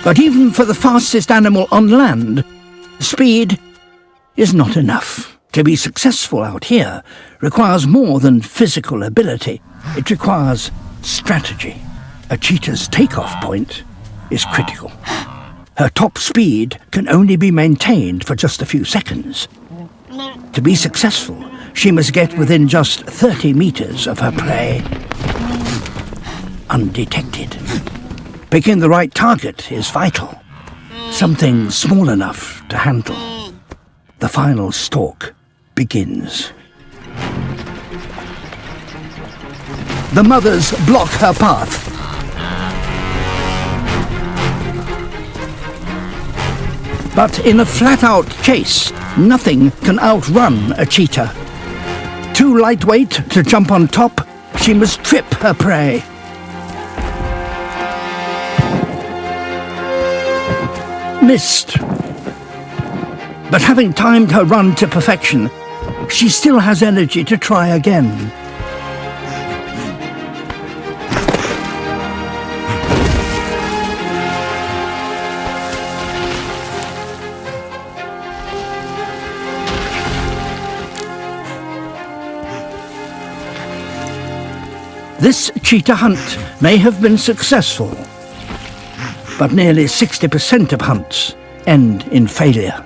But even for the fastest animal on land, speed is not enough. To be successful out here requires more than physical ability. It requires strategy. A cheetah's takeoff point is critical. Her top speed can only be maintained for just a few seconds. To be successful, she must get within just 30 meters of her prey, undetected. Picking the right target is vital. Something small enough to handle. The final stalk begins. The mothers block her path. But in a flat-out chase, nothing can outrun a cheetah. Too lightweight to jump on top, she must trip her prey. Missed. But having timed her run to perfection, she still has energy to try again. This cheetah hunt may have been successful, but nearly 60% of hunts end in failure.